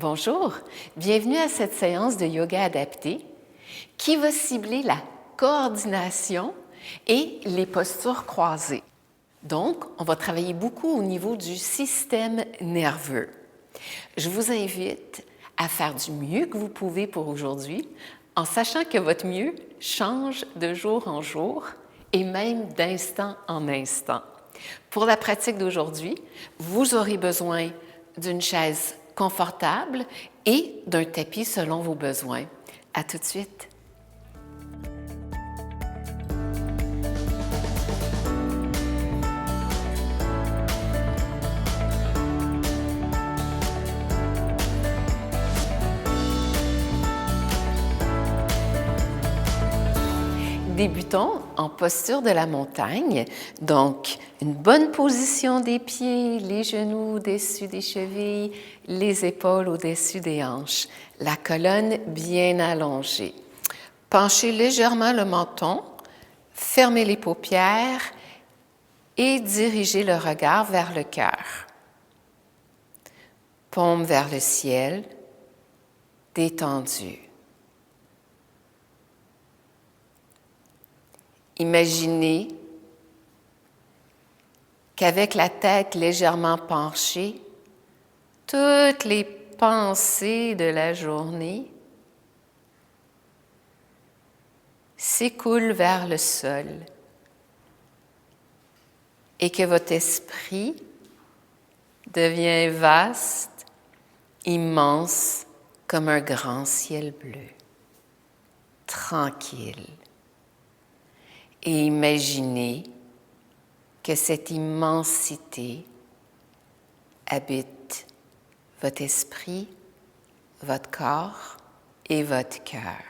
Bonjour, bienvenue à cette séance de yoga adapté qui va cibler la coordination et les postures croisées. Donc, on va travailler beaucoup au niveau du système nerveux. Je vous invite à faire du mieux que vous pouvez pour aujourd'hui, en sachant que votre mieux change de jour en jour et même d'instant en instant. Pour la pratique d'aujourd'hui, vous aurez besoin d'une chaise confortable et d'un tapis selon vos besoins. À tout de suite. Débutons en posture de la montagne, donc une bonne position des pieds, les genoux au-dessus des chevilles, les épaules au-dessus des hanches, la colonne bien allongée. Penchez légèrement le menton, fermez les paupières et dirigez le regard vers le cœur. Paume vers le ciel, détendu. Imaginez qu'avec la tête légèrement penchée, toutes les pensées de la journée s'écoulent vers le sol et que votre esprit devient vaste, immense comme un grand ciel bleu, tranquille. Et imaginez que cette immensité habite votre esprit, votre corps et votre cœur.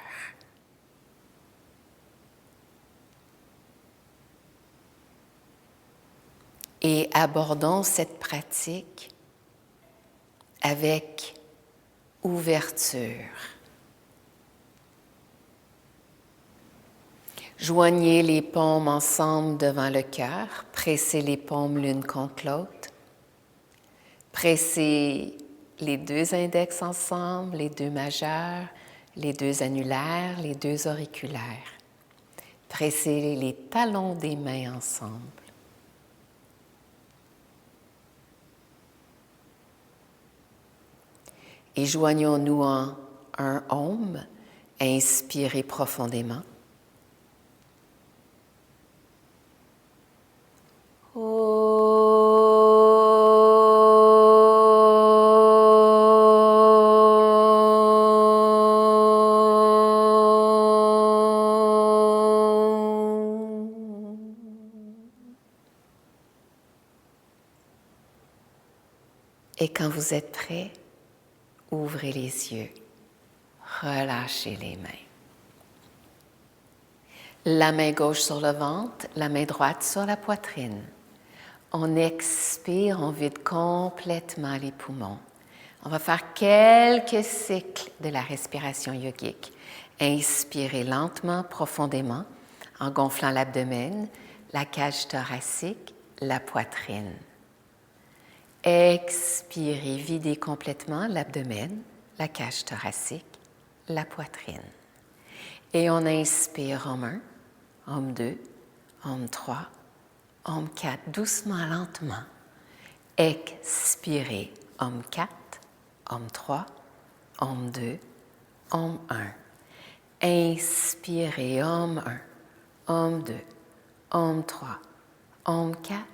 Et abordons cette pratique avec ouverture. Joignez les paumes ensemble devant le cœur, pressez les paumes l'une contre l'autre. Pressez les deux index ensemble, les deux majeurs, les deux annulaires, les deux auriculaires. Pressez les talons des mains ensemble. Et joignons-nous en un Om, inspirez profondément. Et quand vous êtes prêt, ouvrez les yeux, relâchez les mains. La main gauche sur le ventre, la main droite sur la poitrine. On expire, on vide complètement les poumons. On va faire quelques cycles de la respiration yogique. Inspirez lentement, profondément, en gonflant l'abdomen, la cage thoracique, la poitrine. Expirez, videz complètement l'abdomen, la cage thoracique, la poitrine. Et on inspire Om 1, Om 2, Om 3, Om 4, doucement, lentement. Expirez Om 4, Om 3, Om 2, Om 1. Inspirez Om 1, Om 2, Om 3, Om 4.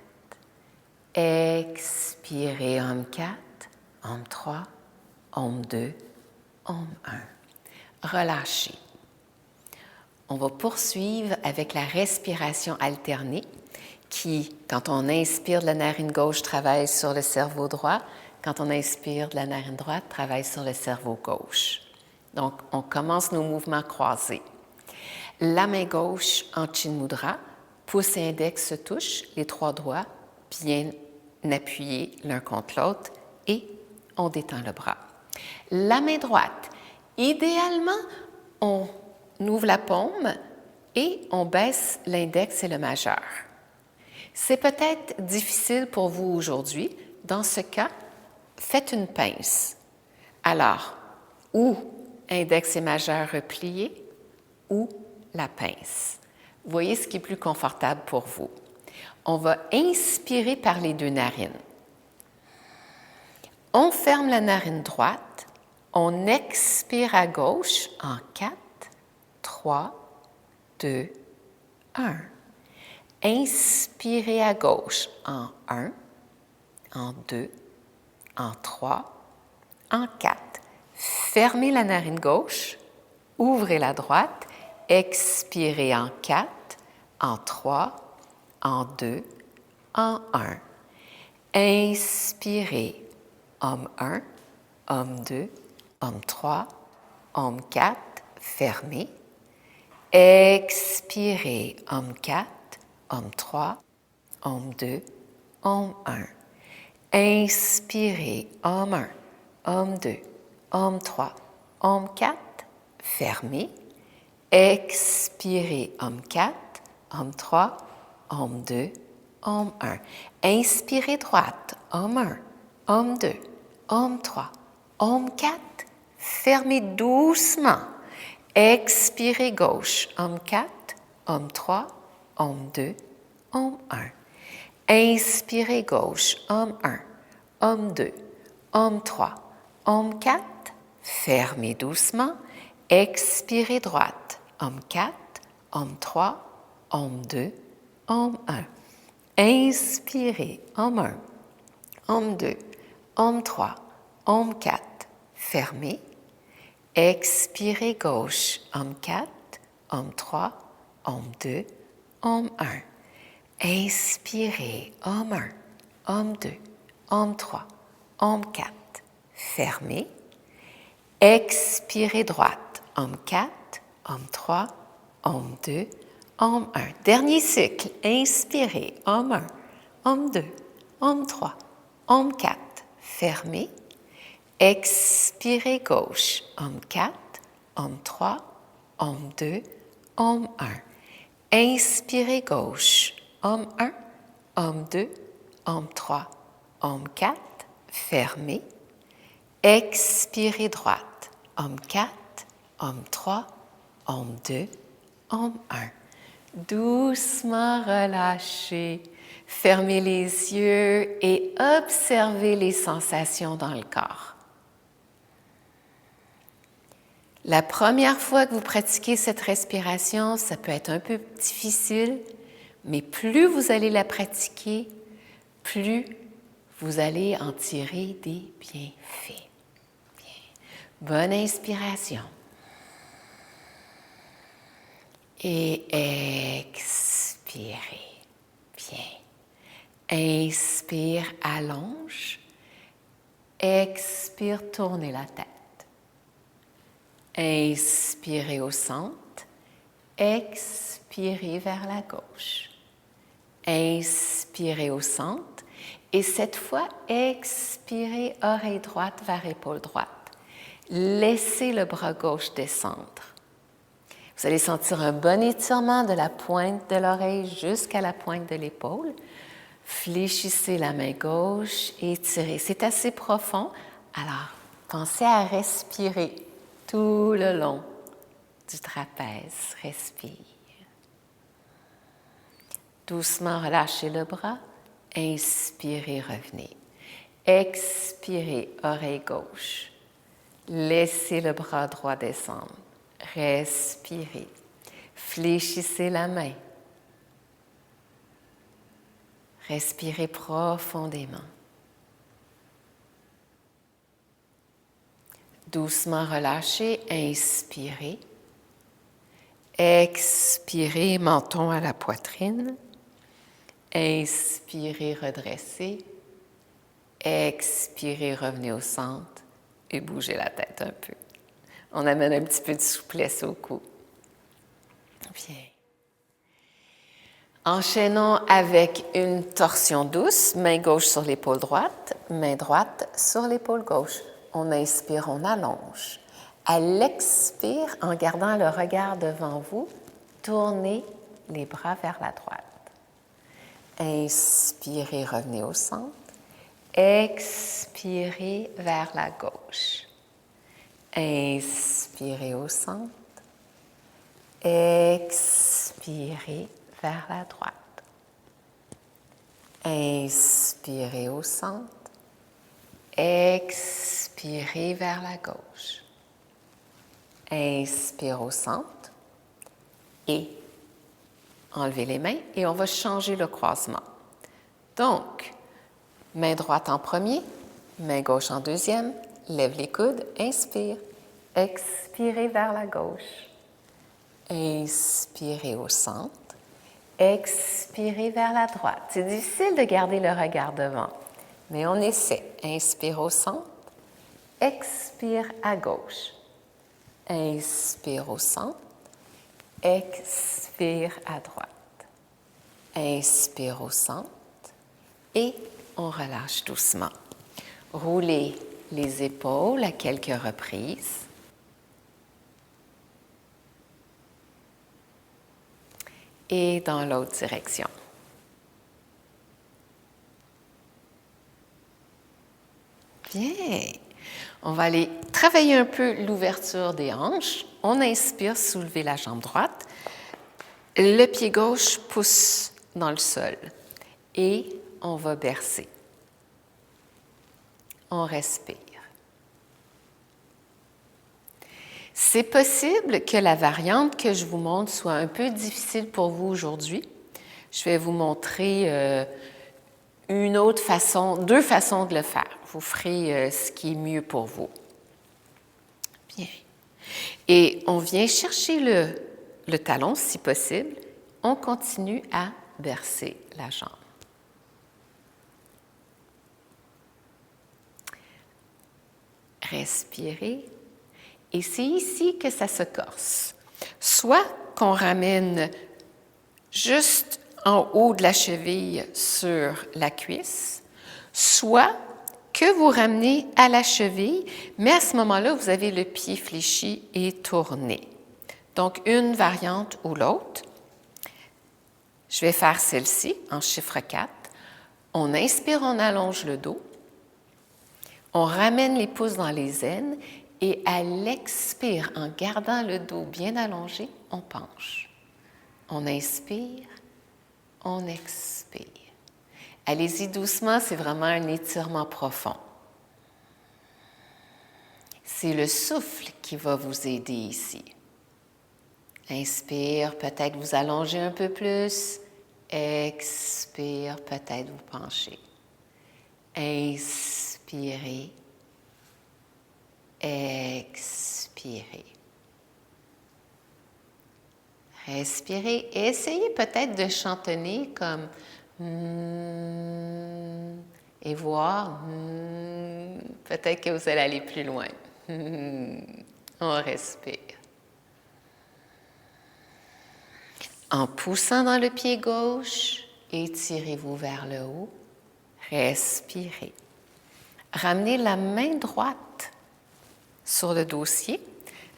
Expirez Om 4, Om 3, Om 2, Om 1. Relâchez. On va poursuivre avec la respiration alternée qui, quand on inspire de la narine gauche, travaille sur le cerveau droit. Quand on inspire de la narine droite, travaille sur le cerveau gauche. Donc, on commence nos mouvements croisés. La main gauche en Chin Mudra, pouce et index se touchent, les trois doigts bien appuyés l'un contre l'autre et on détend le bras. La main droite, idéalement, on ouvre la paume et on baisse l'index et le majeur. C'est peut-être difficile pour vous aujourd'hui. Dans ce cas, faites une pince. Alors, ou index et majeur replié, ou la pince. Voyez ce qui est plus confortable pour vous. On va inspirer par les deux narines. On ferme la narine droite, on expire à gauche en 4, 3, 2, 1. Inspirez à gauche en 1, en 2, en 3, en 4. Fermez la narine gauche, ouvrez la droite, expirez en 4, en 3, en 2, en 1. Inspirez, homme 1, homme 2, homme 3, homme 4, fermez. Expirez, homme 4, homme 3, homme 2, homme 1. Inspirez, homme 1, homme 2, homme 3, homme 4, fermez. Expirez, homme 4, homme 3, homme 2, homme 1. Inspirez droite, homme 1, homme 2, homme 3, homme 4. Fermez doucement. Expirez gauche, homme 4, homme 3, homme 2, homme 1. Inspirez gauche, homme 1, homme 2, homme 3, homme 4. Fermez doucement. Expirez droite, homme 4, homme 3, homme 2, homme 1. Inspirez, homme 1, homme 2, homme 3, homme 4. Fermez. Expirez gauche, homme 4, homme 3, homme 2, homme 1. Inspirez, homme 1, homme 2, homme 3, homme 4. Fermez. Expirez droite, homme 4, homme 3, homme 2, homme 1. Dernier cycle. Inspirez, homme 1, homme 2, homme 3, homme 4. Fermez. Expirez gauche, homme 4, homme 3, homme 2, homme 1. Inspirez gauche, homme 1, homme 2, homme 3, homme 4. Fermez. Expirez droite, homme 4, homme 3, homme 2, homme 1. Doucement relâchez. Fermez les yeux et observez les sensations dans le corps. La première fois que vous pratiquez cette respiration, ça peut être un peu difficile, mais plus vous allez la pratiquer, plus vous allez en tirer des bienfaits. Bien. Bonne inspiration. Et expirez. Bien. Inspire, allonge. Expire, tournez la tête. Inspirez au centre, expirez vers la gauche. Inspirez au centre et cette fois, expirez oreille droite vers épaule droite. Laissez le bras gauche descendre. Vous allez sentir un bon étirement de la pointe de l'oreille jusqu'à la pointe de l'épaule. Fléchissez la main gauche, étirez. C'est assez profond, alors pensez à respirer tout le long du trapèze. Respire. Doucement relâchez le bras. Inspirez, revenez. Expirez, oreille gauche. Laissez le bras droit descendre. Respirez. Fléchissez la main. Respirez profondément. Doucement relâchez, inspirez. Expirez, menton à la poitrine. Inspirez, redressez. Expirez, revenez au centre et bougez la tête un peu. On amène un petit peu de souplesse au cou. Bien. Enchaînons avec une torsion douce, main gauche sur l'épaule droite, main droite sur l'épaule gauche. On inspire, on allonge. À l'expire, en gardant le regard devant vous, tournez les bras vers la droite. Inspirez, revenez au centre. Expirez vers la gauche. Inspirez au centre. Expirez vers la droite. Inspirez au centre. Expirez vers la gauche. Inspire au centre et enlevez les mains et on va changer le croisement. Donc, main droite en premier, main gauche en deuxième, lève les coudes, inspire. Expirez vers la gauche. Inspirez au centre. Expirez vers la droite. C'est difficile de garder le regard devant, mais on essaie. Inspire au centre. Expire à gauche. Inspire au centre. Expire à droite. Inspire au centre. Et on relâche doucement. Roulez les épaules à quelques reprises. Et dans l'autre direction. Bien. On va aller travailler un peu l'ouverture des hanches. On inspire, soulevez la jambe droite. Le pied gauche pousse dans le sol. Et on va bercer. On respire. C'est possible que la variante que je vous montre soit un peu difficile pour vous aujourd'hui. Je vais vous montrer une autre façon, deux façons de le faire. Vous ferez ce qui est mieux pour vous. Bien. Et on vient chercher le talon, si possible. On continue à bercer la jambe. Respirez. Et c'est ici que ça se corse. Soit qu'on ramène juste en haut de la cheville sur la cuisse, soit que vous ramenez à la cheville, mais à ce moment-là, vous avez le pied fléchi et tourné. Donc, une variante ou l'autre. Je vais faire celle-ci en chiffre 4. On inspire, on allonge le dos. On ramène les pouces dans les aines et à l'expire, en gardant le dos bien allongé, on penche. On inspire, on expire. Allez-y doucement, c'est vraiment un étirement profond. C'est le souffle qui va vous aider ici. Inspire, peut-être vous allongez un peu plus. Expire, peut-être vous penchez. Inspirez. Expirez. Respirez et essayez peut-être de chantonner comme et voir peut-être que vous allez aller plus loin. On respire. En poussant dans le pied gauche, étirez-vous vers le haut. Respirez. Ramenez la main droite sur le dossier,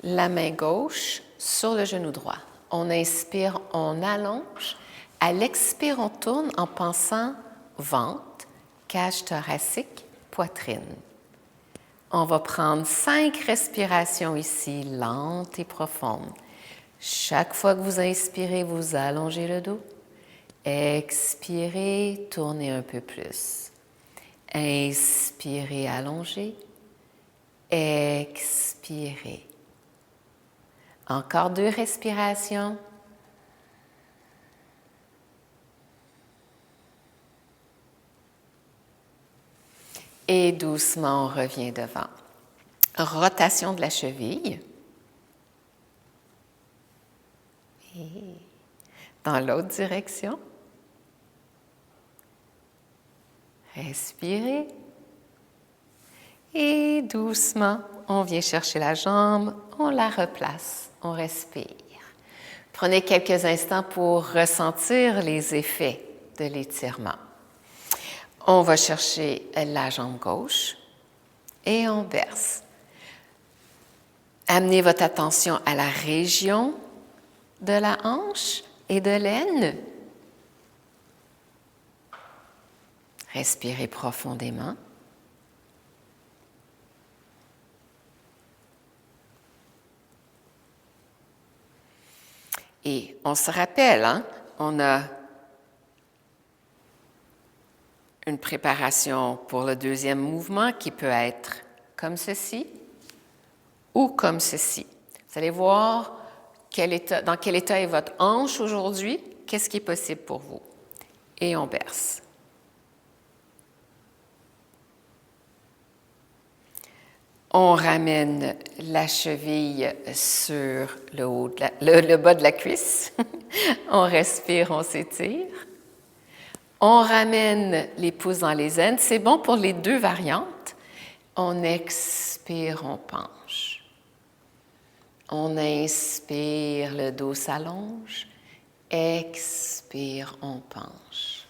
la main gauche sur le genou droit. On inspire, on allonge. À l'expire, on tourne en pensant ventre, cage thoracique, poitrine. On va prendre 5 respirations ici, lentes et profondes. Chaque fois que vous inspirez, vous allongez le dos. Expirez, tournez un peu plus. Inspirez, allongez. Expirez. Encore 2 respirations. Et doucement, on revient devant. Rotation de la cheville. Et dans l'autre direction. Respirez. Et doucement, on vient chercher la jambe, on la replace, on respire. Prenez quelques instants pour ressentir les effets de l'étirement. On va chercher la jambe gauche et on berce. Amenez votre attention à la région de la hanche et de l'aine. Respirez profondément. Et on se rappelle, hein, on a une préparation pour le deuxième mouvement qui peut être comme ceci ou comme ceci. Vous allez voir dans quel état est votre hanche aujourd'hui, qu'est-ce qui est possible pour vous. Et on berce. On ramène la cheville sur le bas de la cuisse. On respire, on s'étire. On ramène les pouces dans les aines. C'est bon pour les deux variantes. On expire, on penche. On inspire, le dos s'allonge. Expire, on penche.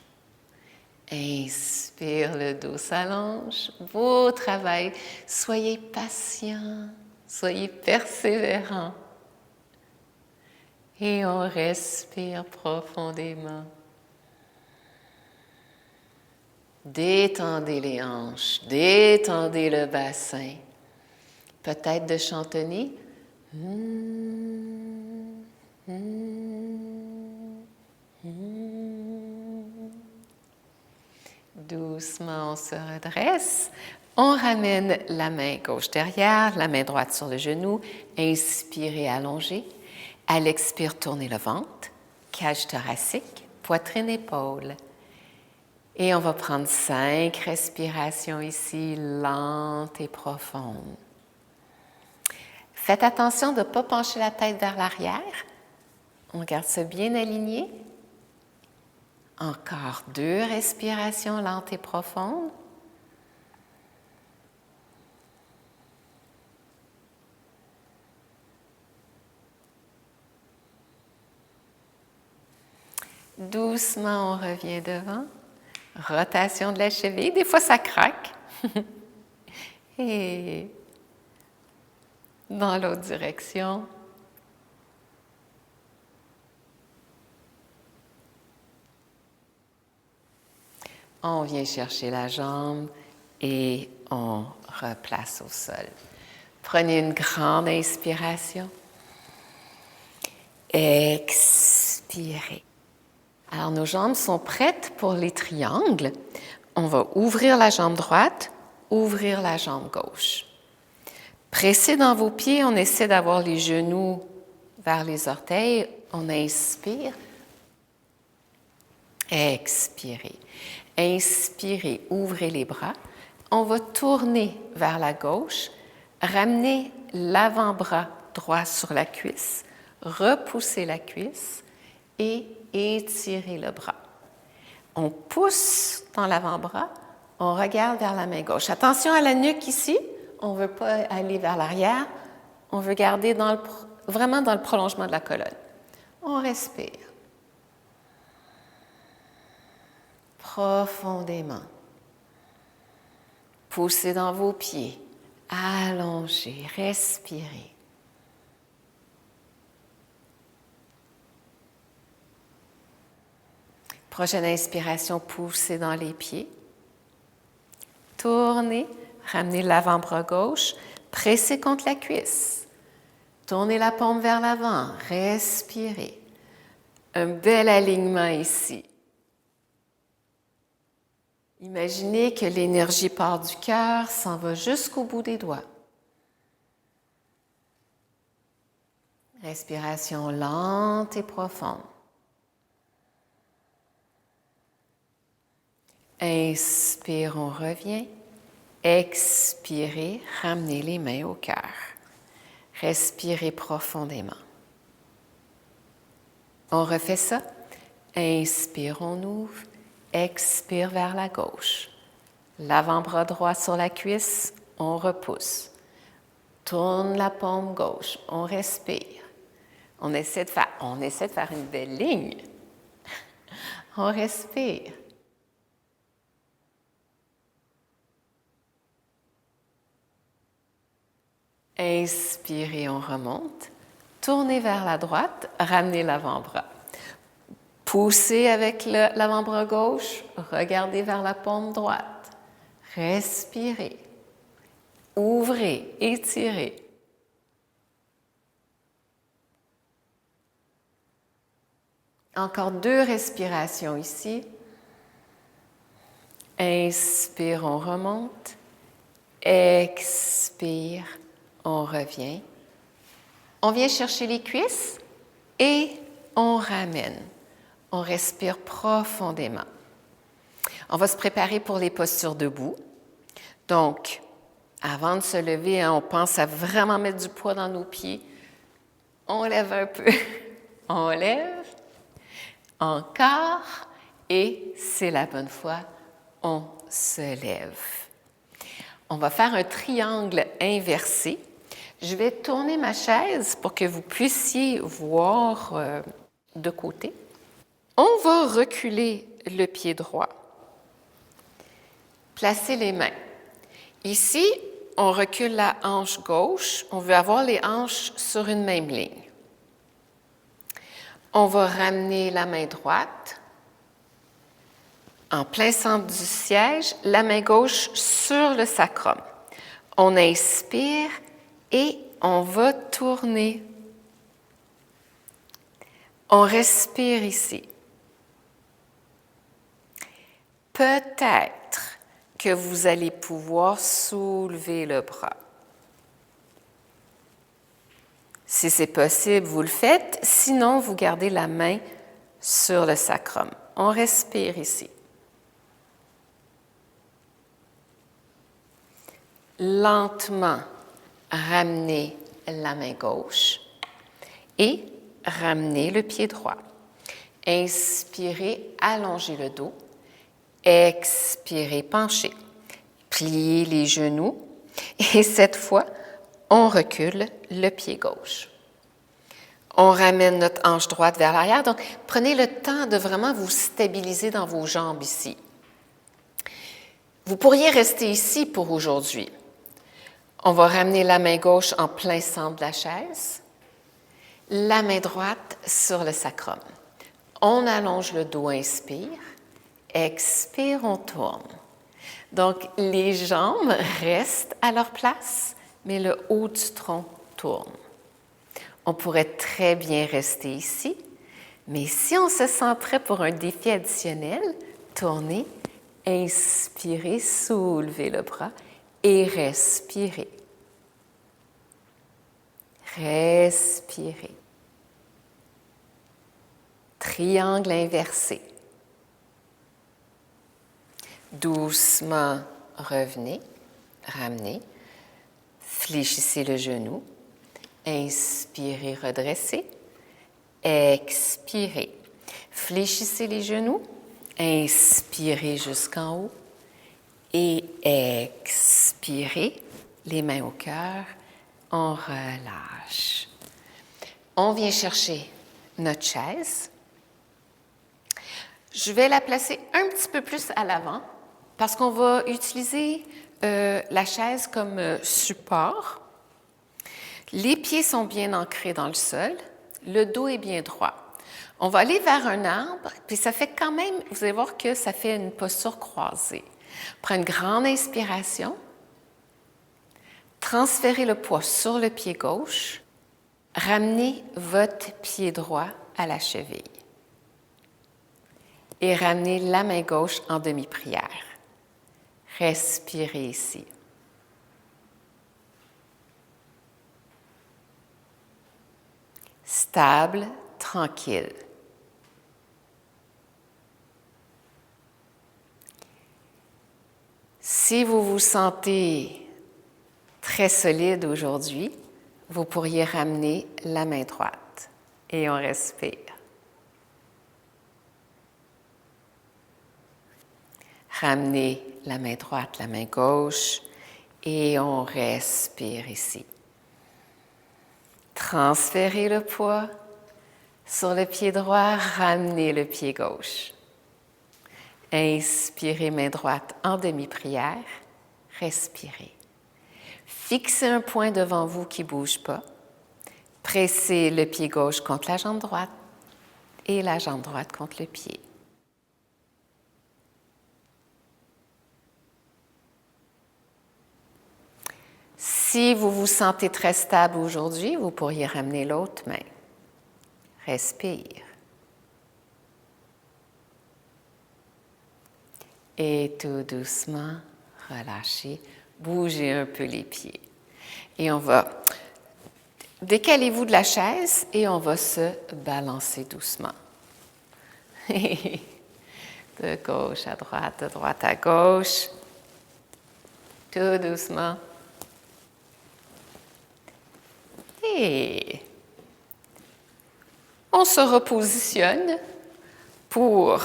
Inspire, le dos s'allonge. Beau travail. Soyez patient, soyez persévérant. Et on respire profondément. Détendez les hanches, détendez le bassin. Peut-être de chantonner. Doucement, on se redresse. On ramène la main gauche derrière, la main droite sur le genou. Inspirez, allongez. À l'expire, tournez le ventre. Cage thoracique, poitrine, épaule. Et on va prendre 5 respirations ici, lentes et profondes. Faites attention de ne pas pencher la tête vers l'arrière. On garde ça bien aligné. Encore 2 respirations lentes et profondes. Doucement, on revient devant. Rotation de la cheville. Des fois, ça craque. Et dans l'autre direction. On vient chercher la jambe et on replace au sol. Prenez une grande inspiration. Expirez. Alors, nos jambes sont prêtes pour les triangles. On va ouvrir la jambe droite, ouvrir la jambe gauche. Pressez dans vos pieds, on essaie d'avoir les genoux vers les orteils. On inspire. Expirez. Inspirez, ouvrez les bras. On va tourner vers la gauche, ramener l'avant-bras droit sur la cuisse, repousser la cuisse et étirer le bras. On pousse dans l'avant-bras, on regarde vers la main gauche. Attention à la nuque ici, on ne veut pas aller vers l'arrière, on veut garder vraiment dans le prolongement de la colonne. On respire. Profondément. Poussez dans vos pieds, allongez, respirez. Prochaine inspiration, poussez dans les pieds. Tournez, ramenez l'avant-bras gauche, pressez contre la cuisse. Tournez la paume vers l'avant, respirez. Un bel alignement ici. Imaginez que l'énergie part du cœur, s'en va jusqu'au bout des doigts. Respiration lente et profonde. Inspire, on revient. Expirez, ramenez les mains au cœur. Respirez profondément. On refait ça. Inspire, on ouvre. Expire vers la gauche. L'avant-bras droit sur la cuisse, on repousse. Tourne la paume gauche, on respire. On essaie de faire une belle ligne. On respire. Inspirez, on remonte. Tournez vers la droite, ramenez l'avant-bras. Poussez avec l'avant-bras gauche, regardez vers la paume droite. Respirez. Ouvrez, étirez. Encore 2 respirations ici. Inspire, on remonte. Expire, on revient. On vient chercher les cuisses et on ramène. On respire profondément. On va se préparer pour les postures debout. Donc, avant de se lever, on pense à vraiment mettre du poids dans nos pieds. On lève un peu. On lève. Encore. Et c'est la bonne fois. On se lève. On va faire un triangle inversé. Je vais tourner ma chaise pour que vous puissiez voir de côté. On va reculer le pied droit. Placez les mains. Ici, on recule la hanche gauche. On veut avoir les hanches sur une même ligne. On va ramener la main droite en plein centre du siège, la main gauche sur le sacrum. On inspire et on va tourner. On respire ici. Peut-être que vous allez pouvoir soulever le bras. Si c'est possible, vous le faites. Sinon, vous gardez la main sur le sacrum. On respire ici. Lentement, ramenez la main gauche et ramenez le pied droit. Inspirez, allongez le dos. Expirez, penchez. Pliez les genoux. Et cette fois, on recule le pied gauche. On ramène notre hanche droite vers l'arrière. Donc, prenez le temps de vraiment vous stabiliser dans vos jambes ici. Vous pourriez rester ici pour aujourd'hui. On va ramener la main gauche en plein centre de la chaise, la main droite sur le sacrum. On allonge le dos, inspire, expire, on tourne. Donc, les jambes restent à leur place, mais le haut du tronc tourne. On pourrait très bien rester ici, mais si on se centrait pour un défi additionnel, tournez, inspirez, soulevez le bras et respirez. Respirez. Triangle inversé. Doucement, revenez, ramenez. Fléchissez le genou. Inspirez, redressez. Expirez. Fléchissez les genoux. Inspirez jusqu'en haut. Et expirez, les mains au cœur. On relâche. On vient chercher notre chaise. Je vais la placer un petit peu plus à l'avant parce qu'on va utiliser la chaise comme support. Les pieds sont bien ancrés dans le sol. Le dos est bien droit. On va aller vers un arbre, puis ça fait quand même, vous allez voir que ça fait une posture croisée. Prenez une grande inspiration. Transférez le poids sur le pied gauche. Ramenez votre pied droit à la cheville. Et ramenez la main gauche en demi-prière. Respirez ici. Stable, tranquille. Si vous vous sentez très solide aujourd'hui, vous pourriez ramener la main droite et on respire. Ramenez la main droite, la main gauche et on respire ici. Transférez le poids sur le pied droit, ramenez le pied gauche. Inspirez, main droite en demi-prière, respirez. Fixez un point devant vous qui ne bouge pas. Pressez le pied gauche contre la jambe droite et la jambe droite contre le pied. Si vous vous sentez très stable aujourd'hui, vous pourriez ramener l'autre main. Respire. Et tout doucement, relâchez. Bougez un peu les pieds. Et on va... Décalez-vous de la chaise et on va se balancer doucement. De gauche à droite, de droite à gauche. Tout doucement. Et on se repositionne pour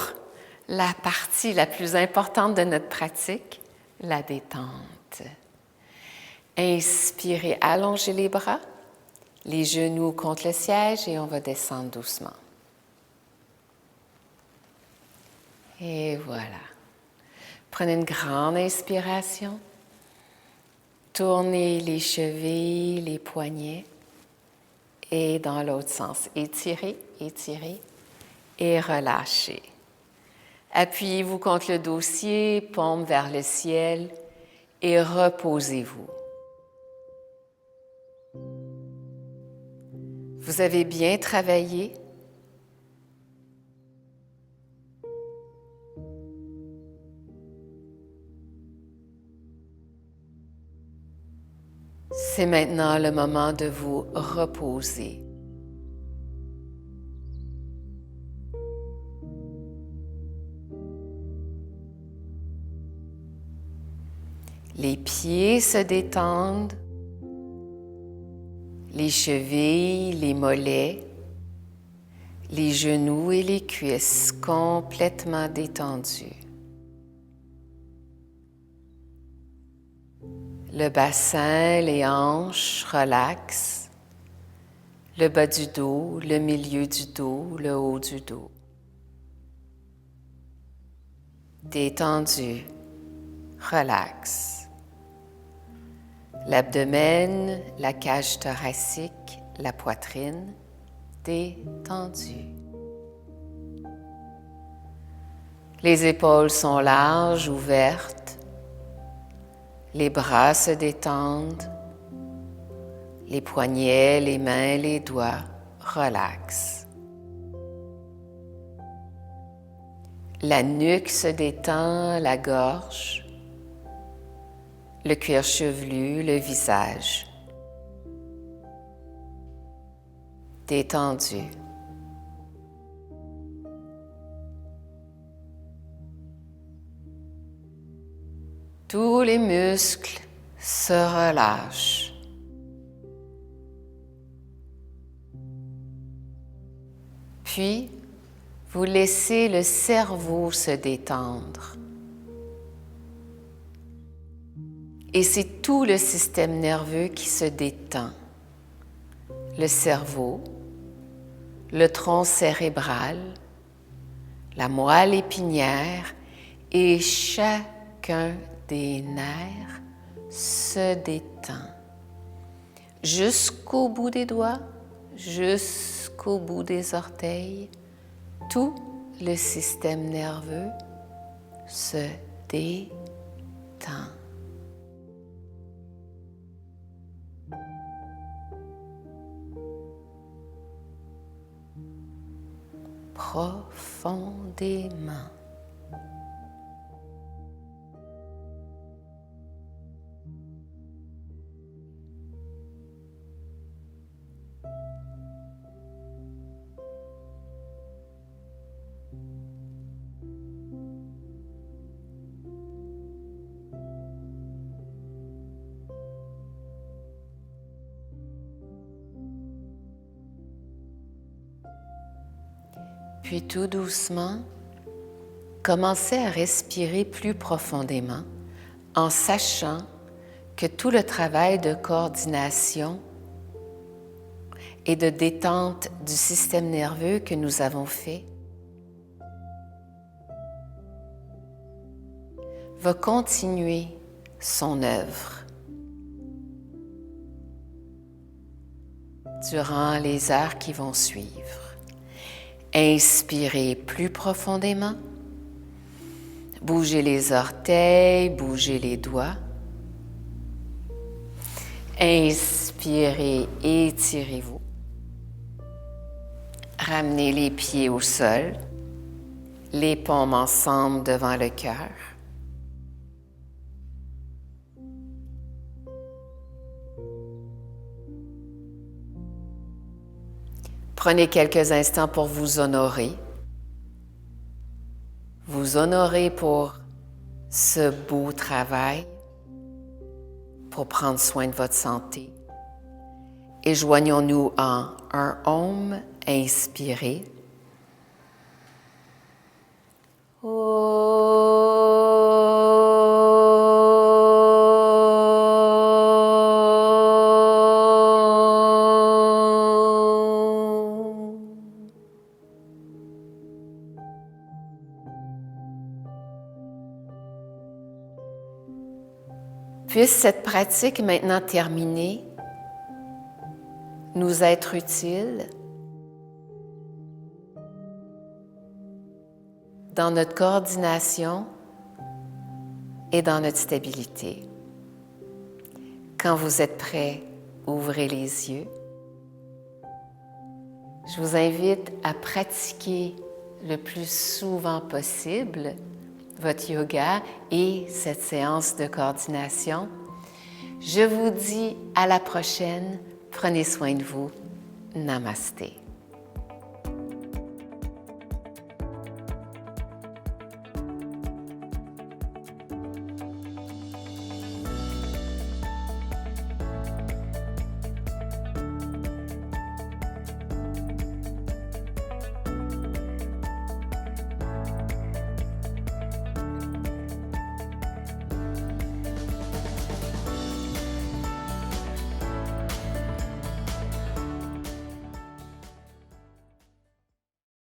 la partie la plus importante de notre pratique, la détente. Inspirez, allongez les bras, les genoux contre le siège et on va descendre doucement. Et voilà. Prenez une grande inspiration. Tournez les chevilles, les poignets. Et dans l'autre sens, étirez, étirez et relâchez. Appuyez-vous contre le dossier, paume vers le ciel et reposez-vous. Vous avez bien travaillé. C'est maintenant le moment de vous reposer. Les pieds se détendent, les chevilles, les mollets, les genoux et les cuisses complètement détendus. Le bassin, les hanches relaxent, le bas du dos, le milieu du dos, le haut du dos. Détendu, relax. L'abdomen, la cage thoracique, la poitrine, détendue. Les épaules sont larges, ouvertes. Les bras se détendent. Les poignets, les mains, les doigts relaxent. La nuque se détend, la gorge. Le cuir chevelu, le visage. Détendu. Tous les muscles se relâchent. Puis, vous laissez le cerveau se détendre. Et c'est tout le système nerveux qui se détend. Le cerveau, le tronc cérébral, la moelle épinière et chacun des nerfs se détend. Jusqu'au bout des doigts, jusqu'au bout des orteils, tout le système nerveux se détend. Profondément. Puis tout doucement, commencez à respirer plus profondément en sachant que tout le travail de coordination et de détente du système nerveux que nous avons fait va continuer son œuvre durant les heures qui vont suivre. Inspirez plus profondément. Bougez les orteils, bougez les doigts. Inspirez, étirez-vous. Ramenez les pieds au sol, les paumes ensemble devant le cœur. Prenez quelques instants pour vous honorer. Vous honorer pour ce beau travail, pour prendre soin de votre santé. Et joignons-nous en un Om inspiré. Puisse cette pratique maintenant terminée nous être utile dans notre coordination et dans notre stabilité. Quand vous êtes prêts, ouvrez les yeux. Je vous invite à pratiquer le plus souvent possible votre yoga et cette séance de coordination. Je vous dis à la prochaine. Prenez soin de vous. Namasté.